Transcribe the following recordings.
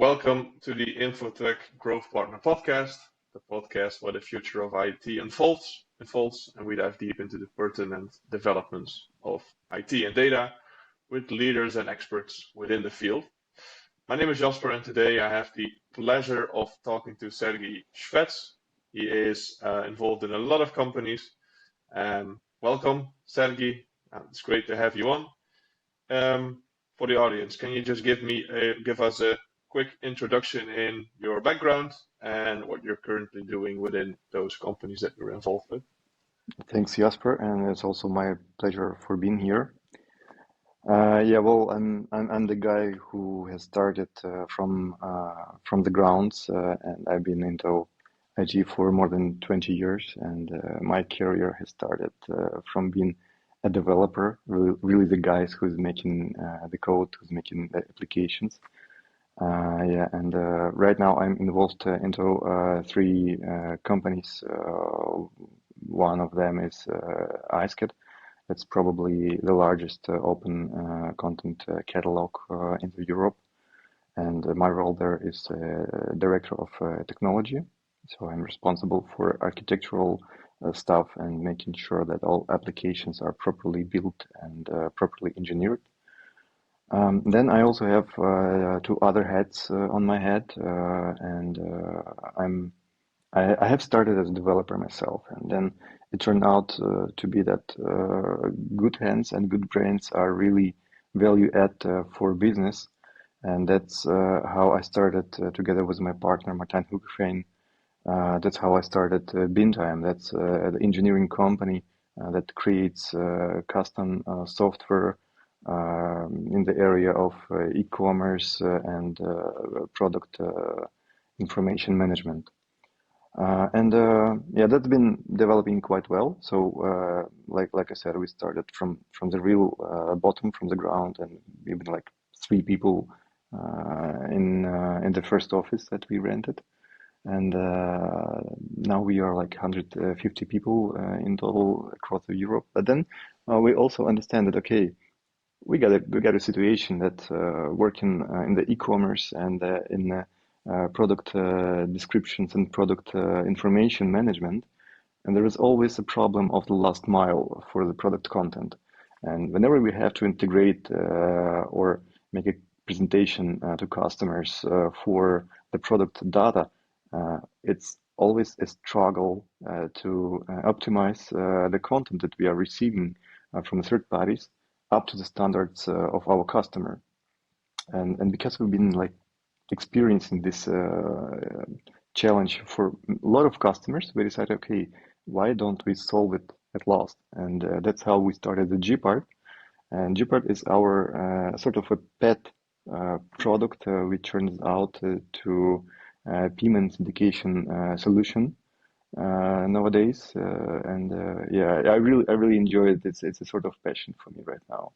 Welcome to the InfoTech Growth Partner Podcast, the podcast where the future of IT unfolds, and we dive deep into the pertinent developments of IT and data with leaders and experts within the field. My name is Jasper, and today I have the pleasure of talking to Sergii Shvets. He is involved in a lot of companies. Welcome, Sergii. It's great to have you on. For the audience, can you just give us a quick introduction in your background and what you're currently doing within those companies that you're involved with? Thanks, Jasper, and it's also my pleasure for being here. I'm the guy who has started from the grounds, and I've been into IT for more than 20 years, and my career has started from being a developer, really the guys who's making the code, who's making the applications. Right now I'm involved into three companies. One of them is iSCAD. That's probably the largest open content catalog in Europe. And my role there is Director of Technology. So I'm responsible for architectural stuff and making sure that all applications are properly built and properly engineered. Then I also have two other hats on my head, I have started as a developer myself, and then it turned out to be that good hands and good brains are really value add for business, and that's how I started together with my partner Martijn Hoekeveen. That's how I started BINTIME. That's the engineering company that creates custom software in the area of e-commerce and product information management. That's been developing quite well. So, like I said, we started from the real bottom, from the ground, and we've been like three people in the first office that we rented, and now we are like 150 people in total across Europe. But then we also understand that we got a situation that working in the e-commerce and in product descriptions and product information management, and there is always a problem of the last mile for the product content. And whenever we have to integrate or make a presentation to customers for the product data, it's always a struggle to optimize the content that we are receiving from third parties up to the standards of our customer. And because we've been like experiencing this challenge for a lot of customers, we decided, why don't we solve it at last? And that's how we started the Gpart. And Gpart is our sort of a pet product, which turns out to payment indication solution nowadays. I really enjoy it. It's a sort of passion for me right now.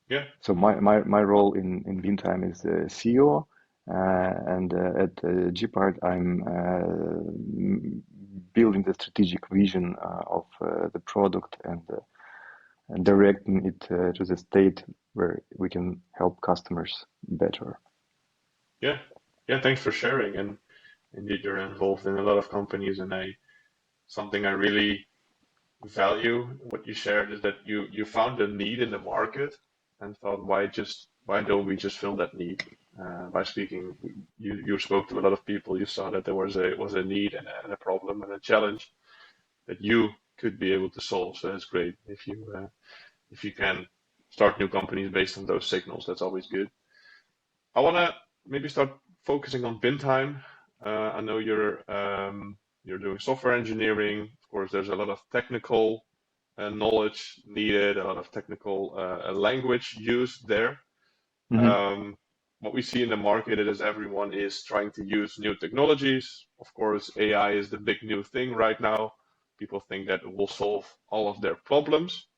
Yeah. So my role in BINTIME is CEO, and at Gpart I'm building the strategic vision of the product and directing it to the state where we can help customers better. Yeah. Thanks for sharing. And indeed, you're involved in a lot of companies, and something I really value what you shared is that you found a need in the market and thought, why don't we just fill that need? By speaking, you spoke to a lot of people. You saw that there was a need and a problem and a challenge that you could be able to solve. So that's great if you can start new companies based on those signals. That's always good. I want to maybe start focusing on BINTIME. I know you're doing software engineering. Of course, there's a lot of technical knowledge needed, a lot of technical language used there. Mm-hmm. What we see in the market is everyone is trying to use new technologies. Of course, AI is the big new thing right now. People think that it will solve all of their problems.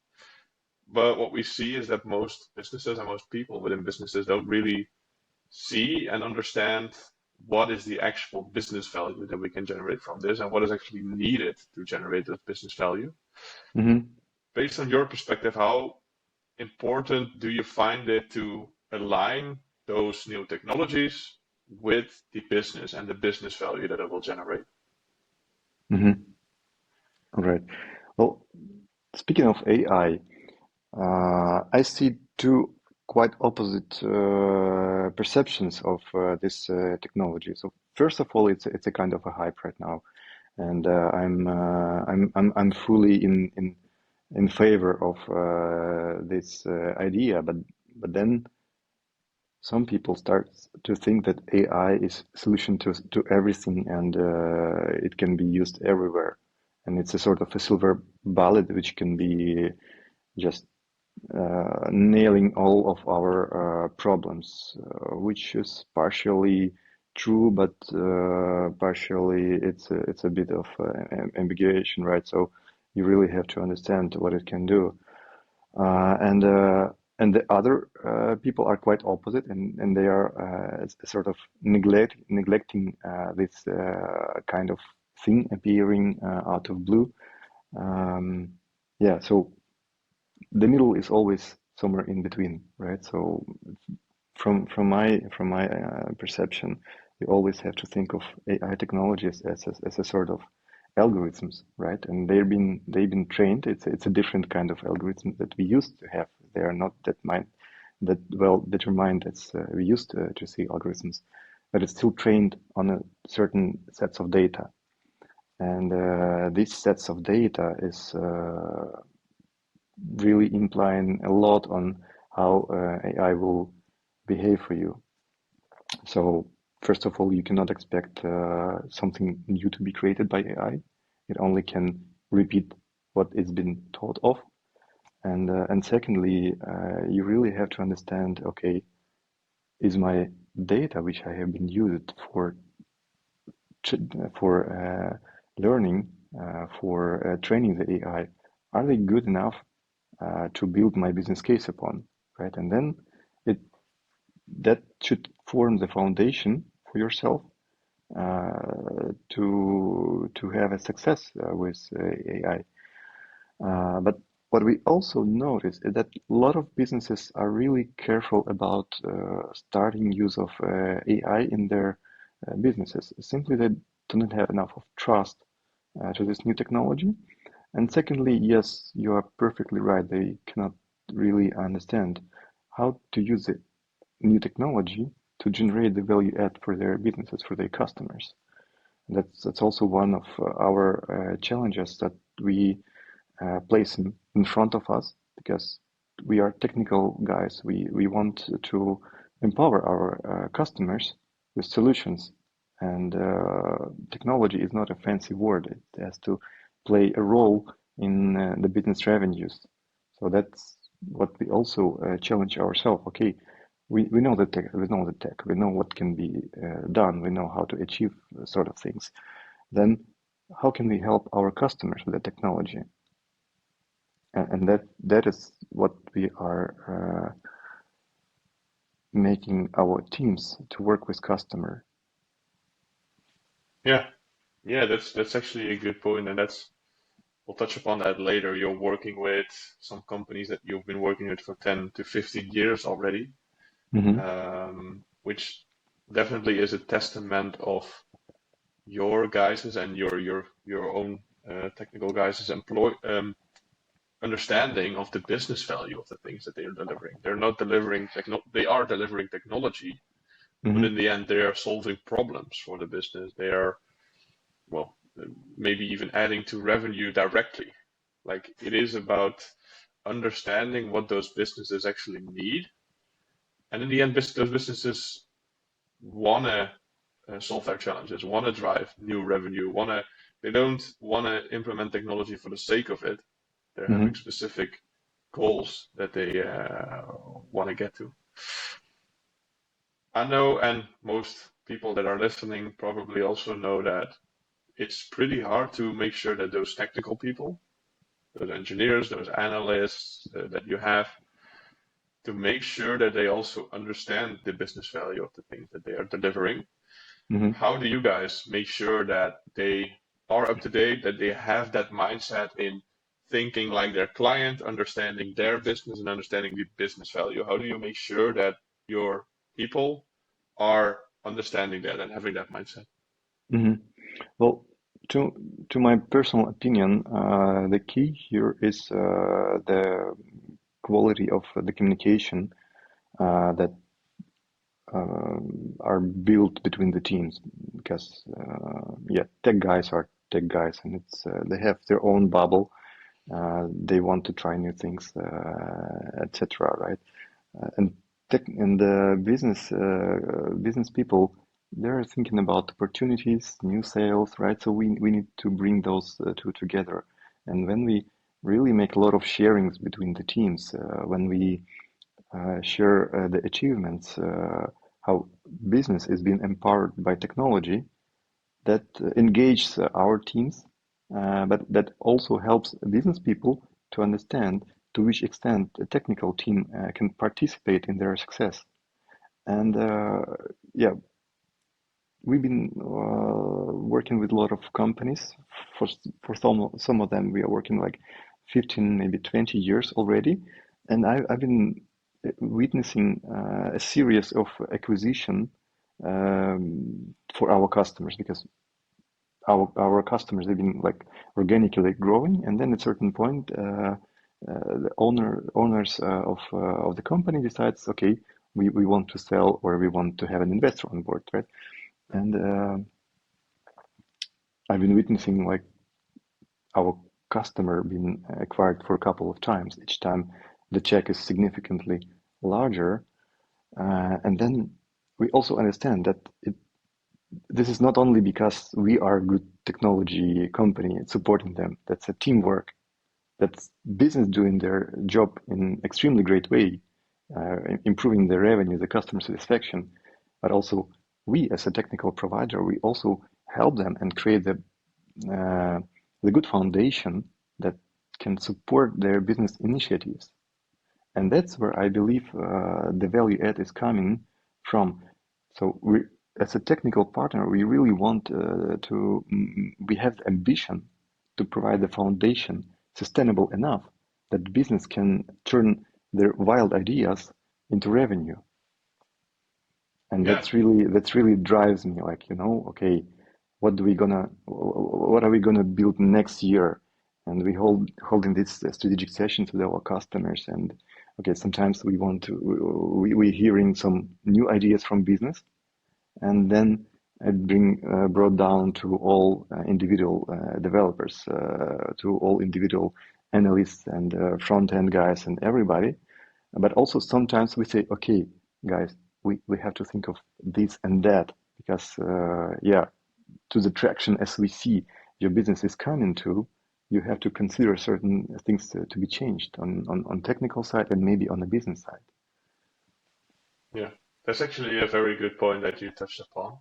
But what we see is that most businesses and most people within businesses don't really see and understand what is the actual business value that we can generate from this and what is actually needed to generate that business value. Mm-hmm. Based on your perspective, how important do you find it to align those new technologies with the business and the business value that it will generate. Mm-hmm. All right. Well, speaking of AI, I see two quite opposite perceptions of this technology. So first of all, it's a kind of a hype right now, and I'm fully in favor of this idea. But then some people start to think that AI is solution to everything, and it can be used everywhere, and it's a sort of a silver bullet which can be just nailing all of our problems, which is partially true, but partially it's a bit of ambiguation, right? So you really have to understand what it can do, and the other people are quite opposite, and they are sort of neglecting this kind of thing appearing out of blue. Yeah, so the middle is always somewhere in between, right? So from my perception, you always have to think of AI technologies as a sort of algorithms, right? And they've been trained. It's a different kind of algorithm that we used to have. They are not that well determined as we used to see algorithms, but it's still trained on a certain sets of data. And these sets of data is really implying a lot on how AI will behave for you. So first of all, you cannot expect something new to be created by AI. It only can repeat what it's been taught of. And secondly, you really have to understand, okay, is my data, which I have been used for learning, for training the AI, are they good enough to build my business case upon, right? And then it that should form the foundation for yourself to have a success with AI. But what we also notice is that a lot of businesses are really careful about starting use of AI in their businesses. Simply, they do not have enough of trust to this new technology. And secondly, yes, you are perfectly right. They cannot really understand how to use the new technology to generate the value add for their businesses, for their customers. That's also one of our challenges that we place in front of us, because we are technical guys. We want to empower our customers with solutions, and technology is not a fancy word. It has to play a role in the business revenues. So that's what we also challenge ourselves. Okay, we know the tech, we know what can be done, we know how to achieve sort of things. Then how can we help our customers with the technology? And that is what we are making our teams to work with customer. Yeah, yeah, that's actually a good point, and that's we'll touch upon that later. You're working with some companies that you've been working with for 10 to 15 years already, Mm-hmm. which definitely is a testament of your guys's and your own technical guys's understanding of the business value of the things that they are delivering. They're not delivering they are delivering technology, but Mm-hmm. in the end they are solving problems for the business. They are, well, maybe even adding to revenue directly. Like it is about understanding what those businesses actually need. And in the end, those businesses want to solve their challenges, want to drive new revenue, they don't want to implement technology for the sake of it. They're having Mm-hmm. specific goals that they want to get to. I know, and most people that are listening probably also know that it's pretty hard to make sure that those technical people, those engineers, those analysts that you have, to make sure that they also understand the business value of the things that they are delivering. Mm-hmm. How do you guys make sure that they are up to date, that they have that mindset in thinking like their client, understanding their business and understanding the business value? How do you make sure that your people are understanding that and having that mindset. Hmm. Well, to my personal opinion, the key here is the quality of the communication that are built between the teams, because yeah, tech guys are tech guys, and it's they have their own bubble. They want to try new things, etc. Right? And tech and the business people, they're thinking about opportunities, new sales, right? So we need to bring those two together. And when we really make a lot of sharings between the teams, when we share the achievements, how business is being empowered by technology, that engages our teams, but that also helps business people to understand to which extent a technical team can participate in their success. And yeah, we've been working with a lot of companies. For for some of them, we are working like 15, maybe 20 years already. And I've been witnessing a series of acquisition for our customers, because our customers, they've been like organically growing, and then at a certain point, the owners of the company decides, okay, we want to sell, or we want to have an investor on board, right? And I've been witnessing like our customer being acquired for a couple of times. Each time the check is significantly larger, and then we also understand that this is not only because we are a good technology company and supporting them. That's a teamwork. That's business doing their job in extremely great way, improving the revenue, the customer satisfaction. But also we, as a technical provider, we also help them and create the good foundation that can support their business initiatives. And that's where I believe the value add is coming from. So we, as a technical partner, we really want we have the ambition to provide the foundation sustainable enough that business can turn their wild ideas into revenue. And Yeah, that's really drives me, like, okay, what are we gonna build next year? And we holding these strategic sessions with our customers. And okay, sometimes we hearing some new ideas from business, and then it brought down to all individual developers, to all individual analysts and front end guys and everybody. But also sometimes we say, okay, guys, we have to think of this and that, because yeah, to the traction as we see your business is coming to, you have to consider certain things to be changed on technical side and maybe on the business side. yeah. That's actually a very good point that you touched upon,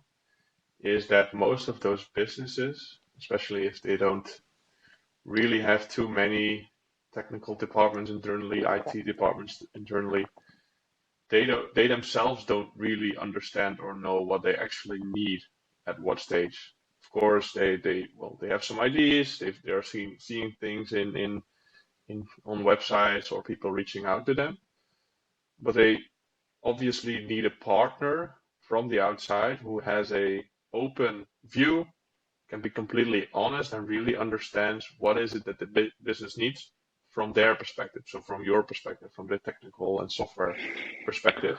is that most of those businesses, especially if they don't really have too many technical departments internally, IT departments internally, they themselves don't really understand or know what they actually need at what stage. Of course, they have some ideas. They're seeing things in on websites or people reaching out to them, but they obviously need a partner from the outside who has a open view, can be completely honest, and really understands what is it that the business needs from their perspective. So from your perspective, from the technical and software perspective.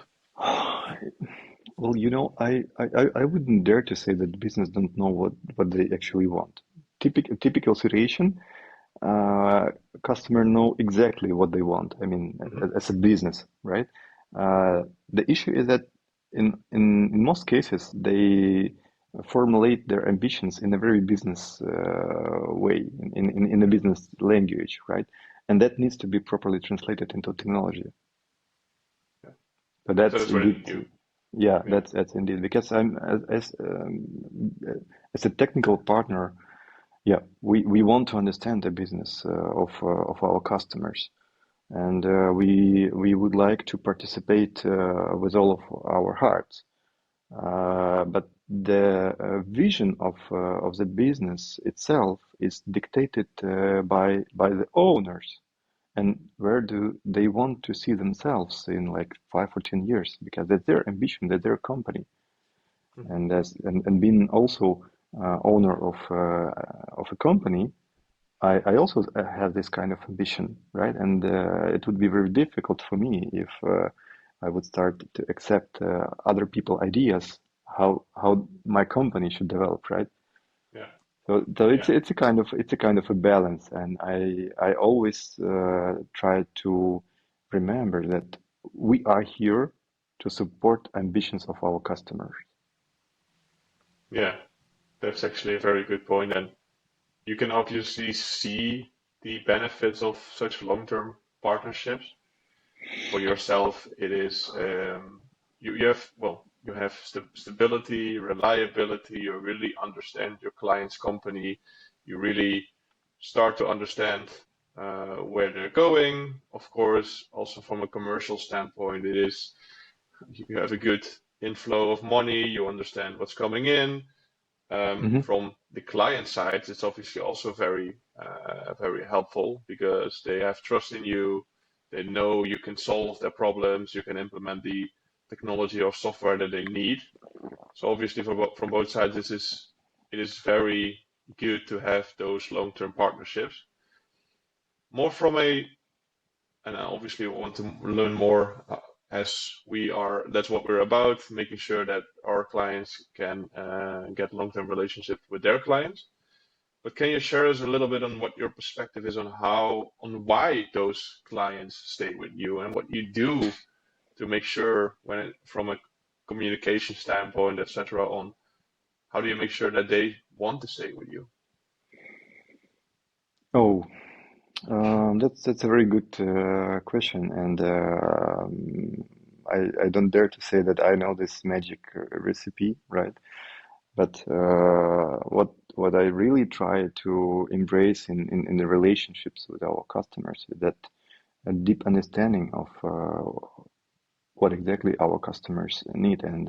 Well, I wouldn't dare to say that business don't know what they actually want. Typical situation, uh, customer know exactly what they want. I mean, Hmm. as a business, right? The issue is that in most cases they formulate their ambitions in a very business way, in a business language, right? And that needs to be properly translated into technology. Yeah. But So that's that's what indeed, you, yeah, yeah, that's indeed, because I'm as a technical partner, yeah, we want to understand the business of our customers, and we would like to participate with all of our hearts. But the vision of the business itself is dictated by the owners, and where do they want to see themselves in like 5 or 10 years, because that's their ambition, that's their company. Mhm. And being also owner of a company, I also have this kind of ambition, right? And it would be very difficult for me if I would start to accept other people ideas how my company should develop, right? Yeah, So yeah, it's a kind of a balance, and I always try to remember that we are here to support ambitions of our customers. yeah. That's actually a very good point, and you can obviously see the benefits of such long-term partnerships. For yourself, it is you have you have stability, reliability. You really understand your client's company. You really start to understand where they're going. Of course, also from a commercial standpoint, it is you have a good inflow of money. You understand what's coming in. Hmm. From the client side, it's obviously also very helpful because they have trust in you. They know you can solve their problems. You can implement the technology or software that they need. So obviously, from both sides, it is very good to have those long-term partnerships. More from a, and I obviously want to learn more as we are. That's what we're about, making sure that our clients can get long-term relationships with their clients. But can you share us a little bit on what your perspective is on why those clients stay with you and what you do to make sure from a communication standpoint, etc., on how do you make sure that they want to stay with you? Oh, that's a very good question, and I don't dare to say that I know this magic recipe, right? But what I really try to embrace in the relationships with our customers is that a deep understanding of what exactly our customers need, and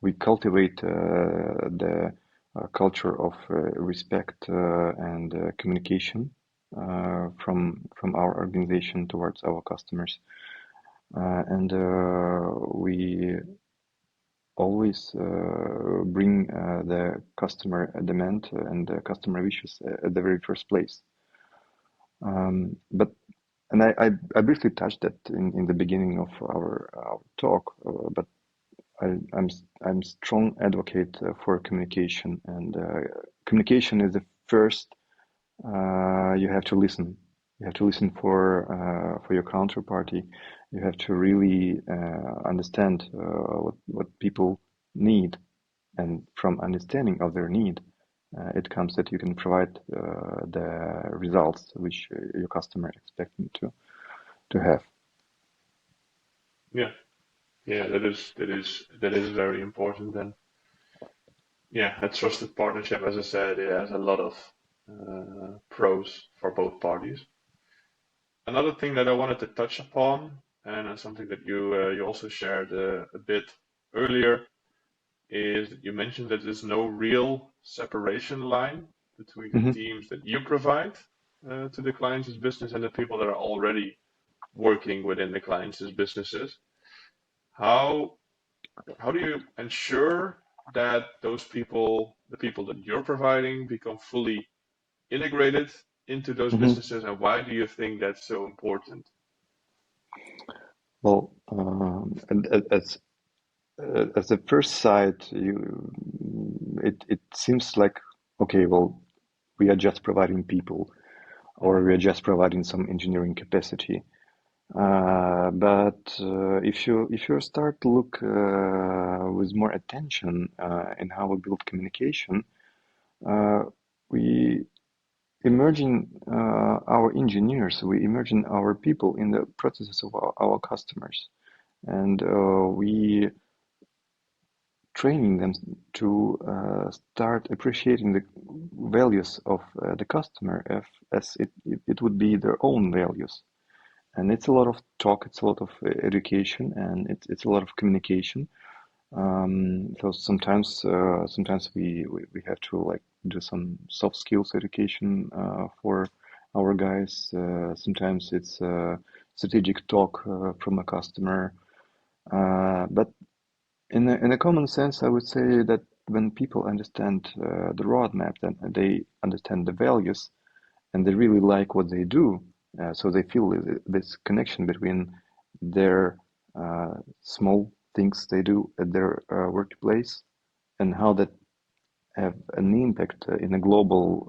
we cultivate the culture of respect and communication from our organization towards our customers, and we always bring the customer demand and the customer wishes at the very first place. But and I briefly touched that in the beginning of our talk, but I'm strong advocate for communication, and communication is the first. You have to listen. You have to listen for your counterparty. You have to really understand what people need, and from understanding of their need, it comes that you can provide the results which your customer expecting to have. Yeah, yeah, that is very important. And yeah, a trusted partnership, as I said, it has a lot of pros for both parties. Another thing that I wanted to touch upon, and something that you also shared a bit earlier, is that you mentioned that there's no real separation line between the Hmm. teams that you provide to the clients' business and the people that are already working within the clients' businesses. How how do you ensure that those people, the people that you're providing, become fully integrated into those Hmm. businesses, and why do you think that's so important? Well, and as the first sight, it seems like, okay, well, we are just providing people, or Mhm. we are just providing some engineering capacity. But if you start to look with more attention in how we build communication, uh, we imagine our engineers, we imagine our people in the processes of our customers, and we training them to start appreciating the values of the customer as it would be their own values. And it's a lot of talk, it's a lot of education, and it's a lot of communication. So sometimes we have to like do some soft skills education for our guys. Sometimes it's a strategic talk from a customer. But in a common sense, I would say that when people understand the roadmap, then they understand the values, and they really like what they do. So they feel this connection between their small things they do at their workplace and how that have an impact in a global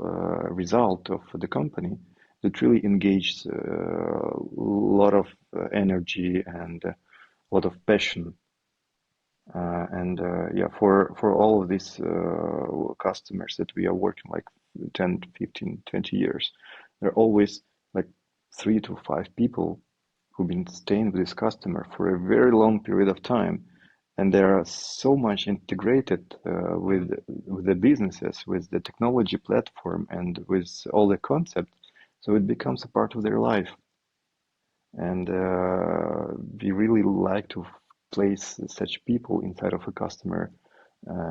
result of the company that really engages a lot of energy and a lot of passion. And yeah, for all of these customers that we are working like 10, 15, 20 years, there are always like 3 to 5 people who've been staying with this customer for a very long period of time, and they are so much integrated with the businesses, with the technology platform, and with all the concepts, so it becomes a part of their life. And we really like to place such people inside of a customer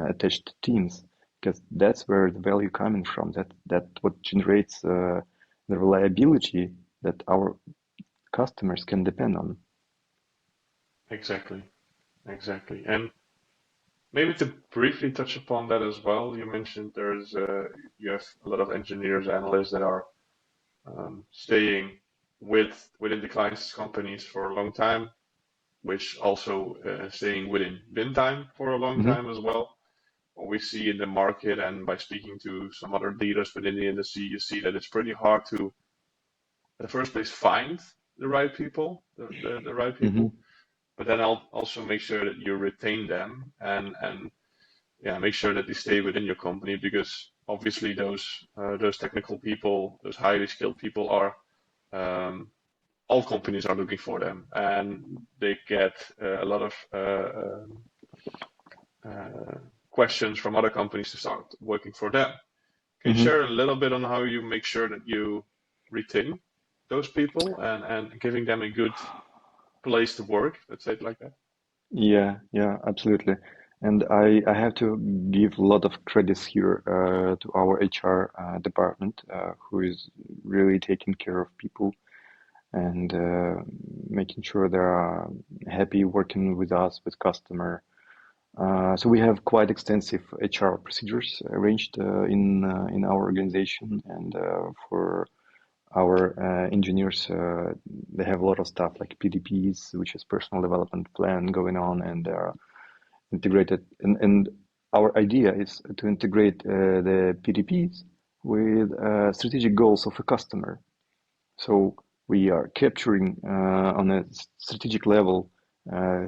attached teams, because that's where the value coming from. That what generates the reliability that our customers can depend on. Exactly, exactly. And maybe to briefly touch upon that as well, you mentioned you have a lot of engineers, analysts that are staying within the client's companies for a long time, which also staying within BINTIME for a long Hmm. time as well. What we see in the market and by speaking to some other leaders within the industry, you see that it's pretty hard to, in the first place, find the right people, the right Hmm. people, but then I'll also make sure that you retain them and yeah, make sure that they stay within your company because obviously those technical people, those highly skilled people are um, all companies are looking for them, and they get a lot of uh, questions from other companies to start working for them. Can you Hmm. share a little bit on how you make sure that you retain those people and giving them a good place to work? Let's say it like that. Yeah, yeah, absolutely. And I have to give a lot of credits here to our HR department, who is really taking care of people and making sure they are happy working with us, with customer. So we have quite extensive HR procedures arranged in our organization, and for our engineers, they have a lot of stuff like PDPs, which is personal development plan going on, and they are integrated. And our idea is to integrate the PDPs with strategic goals of a customer. So we are capturing on a strategic level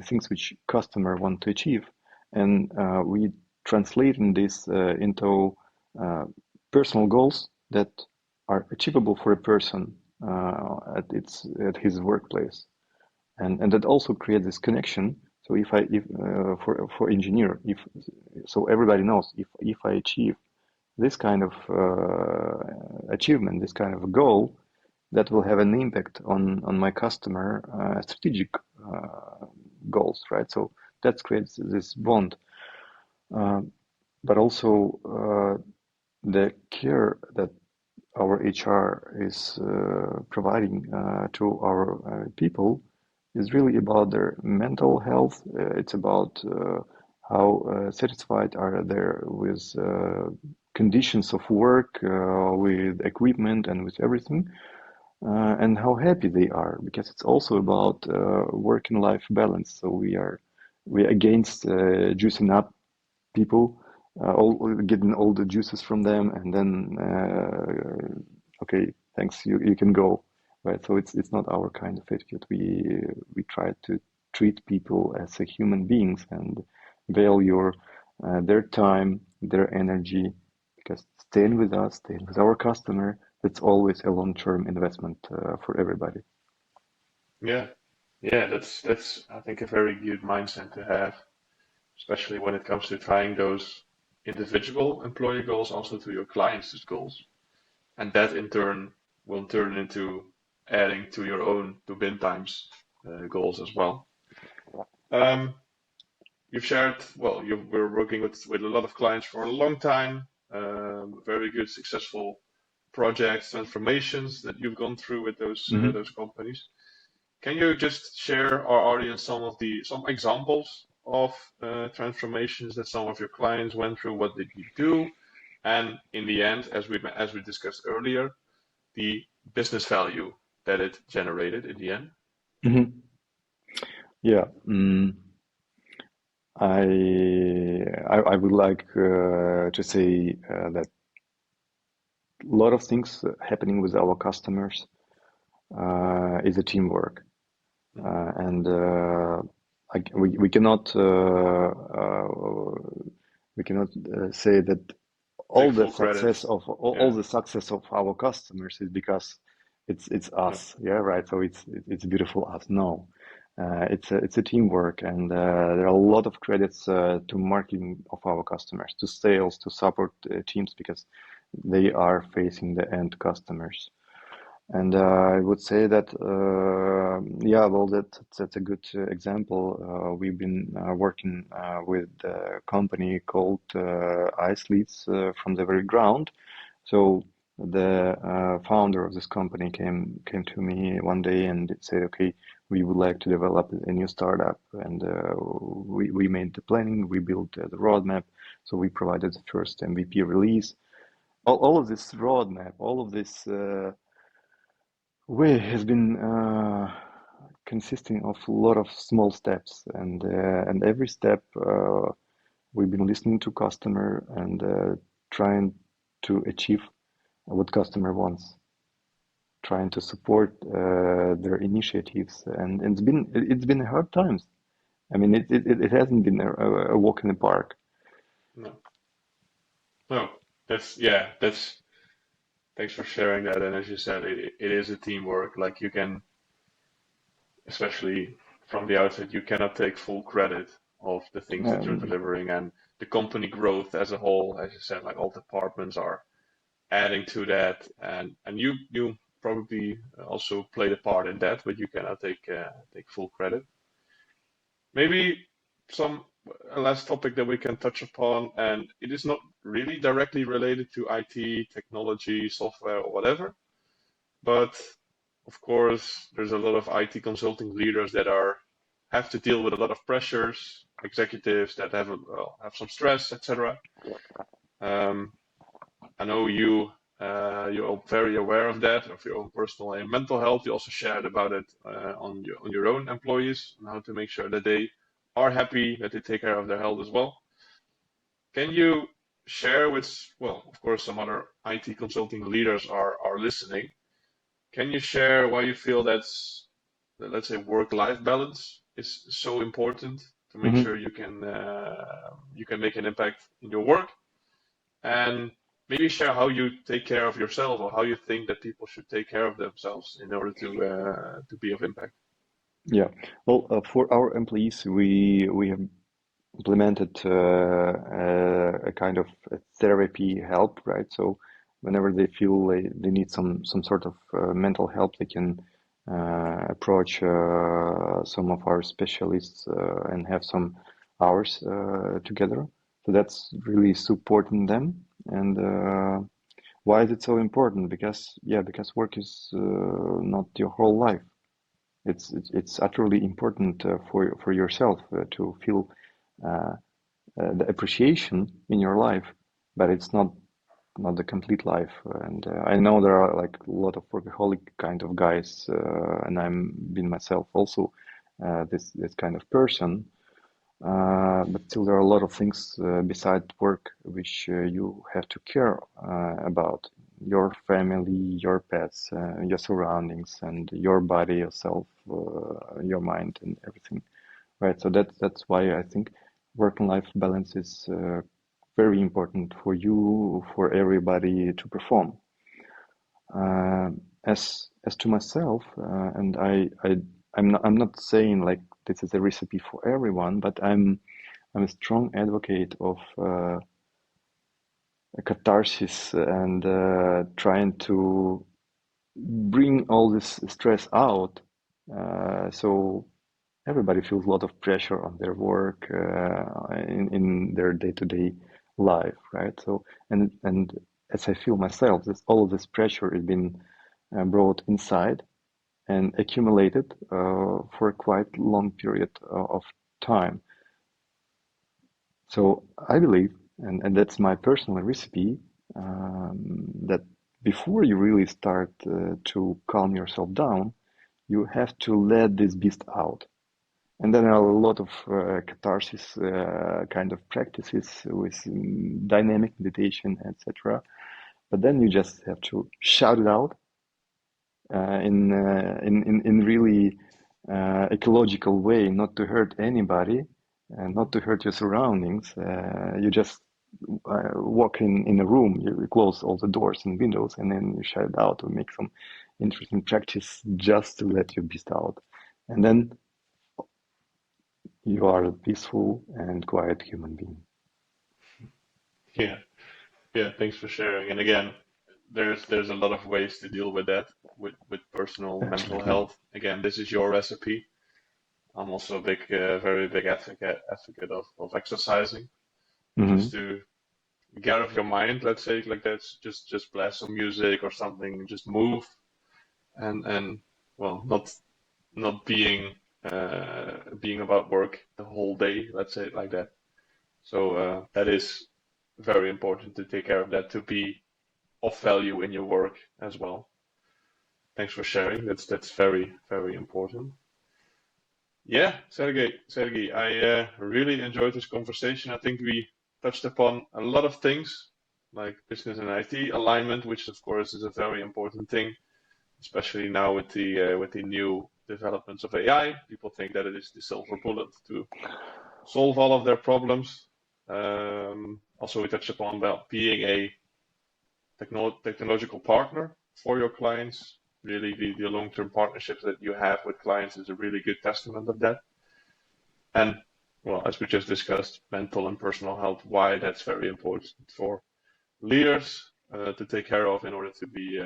things which customer want to achieve, and we translating this into uh, personal goals that are achievable for a person at his workplace, and that also creates this connection. So if for engineer, if so everybody knows, if I achieve this kind of achievement, this kind of a goal, that will have an impact on my customer strategic uh, goals, right? So that creates this bond, uh, but also the care that our HR is providing to our people is really about their mental health. It's about how satisfied are they with conditions of work, with equipment, and with everything, and how happy they are. Because it's also about work and life balance. So we are against juicing up people, all getting all the juices from them, and then okay, thanks, you can go, right? So it's not our kind of attitude. We try to treat people as a human beings and value their time, their energy, because staying with us, staying with our customer, it's always a long-term investment for everybody. Yeah, yeah, that's I think a very good mindset to have, especially when it comes to tying those individual employee goals also to your clients' goals. And that in turn will turn into adding to your own to bin times goals as well. Um, you've shared, well, you were working with a lot of clients for a long time, very good, successful projects, transformations that you've gone through with those Hmm. companies. Can you just share our audience some examples of transformations that some of your clients went through? What did you do? And in the end, as we discussed earlier, the business value that it generated in the end. Hmm. Yeah. I would like to say that a lot of things happening with our customers is a teamwork, Mhm. and we cannot say that Take all the full credit. success of all Yeah, the success of our customers is because it's no, us, yeah, right. So it's beautiful us. No, it's a teamwork, and there are a lot of credits to marketing of our customers, to sales, to support teams, because they are facing the end customers. And I would say that, yeah, well, that's a good example. We've been working with a company called Ice Leads from the very ground. So the founder of this company came to me one day and said, "Okay, we would like to develop a new startup." And we made the planning, we built the roadmap, so we provided the first MVP release. All of this roadmap, all of this. Way has been consisting of a lot of small steps, and every step we've been listening to customer and trying to achieve what customer wants, trying to support their initiatives, and it's been hard times. I mean, it hasn't been a walk in the park. no, no. That's yeah. That's Thanks for sharing that. And as you said, it is a teamwork. Like you can, especially from the outset, you cannot take full credit of the things that you're Um, delivering and the company growth as a whole. As you said, like all departments are adding to that, and you probably also played a part in that, but you cannot take full credit. Maybe some a last topic that we can touch upon, and it is not really directly related to IT, technology, software, or whatever, but of course, there's a lot of IT consulting leaders that are have to deal with a lot of pressures, executives that have some stress, etc. Um, I know you're very aware of that, of your own personal and mental health. You also shared about it on your own employees and how to make sure that they are happy, that they take care of their health as well. Can you share with, well, of course, some other IT consulting leaders are listening. Can you share why you feel let's say, work-life balance is so important to make sure mhm. you can make an impact in your work, and maybe share how you take care of yourself or how you think that people should take care of themselves in order to be of impact. Yeah. Well, for our employees, we have implemented a kind of a therapy help, right? So whenever they feel they need some sort of mental help, they can approach some of our specialists and have some hours together. So that's really supporting them. And why is it so important? Because yeah, because work is not your whole life. It's utterly important for yourself to feel uh, the appreciation in your life, but it's not the complete life. And I know there are like a lot of workaholic kind of guys, and I'm been myself also this kind of person. But still, there are a lot of things beside work which you have to care about: your family, your pets, your surroundings, and your body, yourself, your mind, and everything. Right. So that's why I think work and life balance is very important for you, for everybody to perform. As to myself, and I'm not saying like this is a recipe for everyone, but I'm a strong advocate of a catharsis and trying to bring all this stress out. So everybody feels a lot of pressure on their work in their day-to-day life, right? So and as I feel myself, all of this pressure has been brought inside and accumulated for a quite long period of time. So I believe, and that's my personal recipe, that before you really start to calm yourself down, you have to let this beast out. And then there are a lot of catharsis kind of practices with dynamic meditation, etc. But then you just have to shout it out in really ecological way, not to hurt anybody and not to hurt your surroundings. You just walk in a room, you close all the doors and windows, and then you shut it out or make some interesting practice just to let your beast out. And then you are a peaceful and quiet human being. Yeah, yeah. Thanks for sharing. And again, there's a lot of ways to deal with that with personal mental Absolutely. health. Again, this is your recipe. I'm also a very big advocate of exercising, Hmm. just to get out of your mind. Let's say like that's just blast some music or something, just move and well, not being about work the whole day. Let's say it like that. So that is very important to take care of that, to be of value in your work as well. Thanks for sharing. That's very important. Yeah, Sergey, I really enjoyed this conversation. I think we touched upon a lot of things like business and IT alignment, which of course is a very important thing, especially now with the new developments of AI. People think that it is the silver bullet to solve all of their problems. Also, we touched upon about being a technological partner for your clients. Really, the long-term partnerships that you have with clients is a really good testament of that. And well, as we just discussed, mental and personal health, why that's very important for leaders to take care of in order to be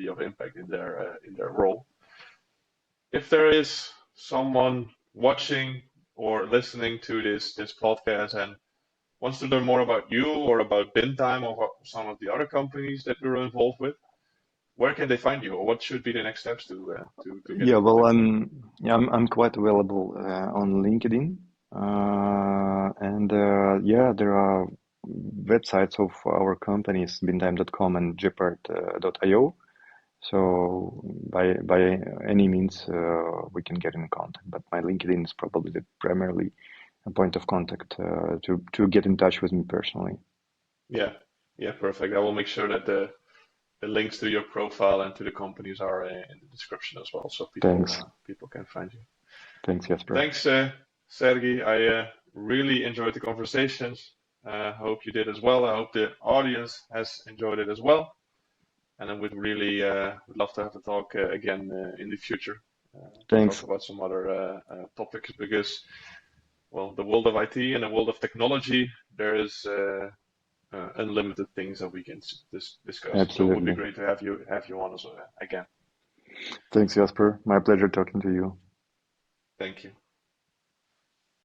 of impact in their role. If there is someone watching or listening to this podcast and wants to learn more about you or about BINTIME or some of the other companies that we're involved with, where can they find you, or what should be the next steps to get Yeah, in well, contact with you? I'm quite available on LinkedIn, and yeah, there are websites of our companies, bintime.com and jeopard.io. So by any means, we can get in contact. But my LinkedIn is probably the primarily a point of contact to get in touch with me personally. Yeah, yeah, perfect. I will make sure that the links to your profile and to the companies are in the description as well, so Thanks, people can find you. thanks, Jasper. Thanks, Sergey. I really enjoyed the conversations. Hope you did as well. I hope the audience has enjoyed it as well. And I would really would love to have a talk again in the future to talk Thanks. about some other topics because, well, the world of IT and the world of technology, there is unlimited things that we can discuss. So it would be Absolutely. great to have you on as again. Thanks, Jasper. My pleasure talking to you. Thank you.